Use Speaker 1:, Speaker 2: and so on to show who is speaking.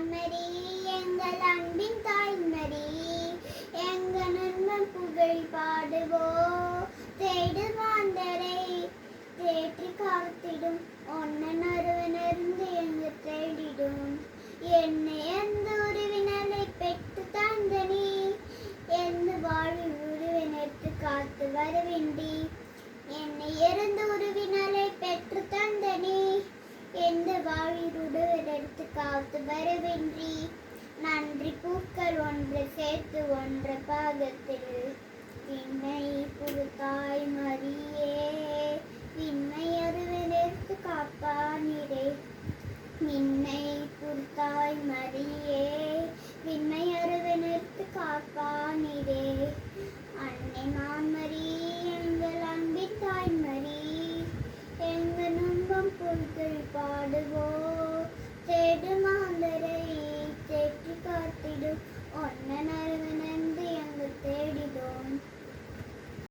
Speaker 1: நான்மரி எங்கள் அன்பின் தாய்மரி எங்கள் நண்பன் புகழ் பாடுவோ தேடு மாந்தரை தேற்றி காத்திடும் ஒன்னன் ஒருவனிருந்து எங்கு தேடிடும் என்னை எந்த உறவினரை பெற்று தந்த நீ எந்த வாழ்வில் உறவினருக்கு காத்து வரவேண்டி என்னை இறந்த உறவினரை பெற்று தந்த நீ எந்த வாழ்வில் உறவினருக்கு காத்து வரவேண்டி நன்றி பூக்கள் ஒன்று சேர்த்து ஒன்று பாகத்தில் விண்ணை புகுத்தாய் மரியே விண்ணை உறவினருக்கு காப்பானிரே விண்ணை புகுத்தாய் மரியே விண்ணை உறவினருக்கு காப்பானிரே அன்னை நான்மரி எங்கள் அன்பின் தாய்மரி எங்கள் நம்பம் புகழ் பாடுவோம்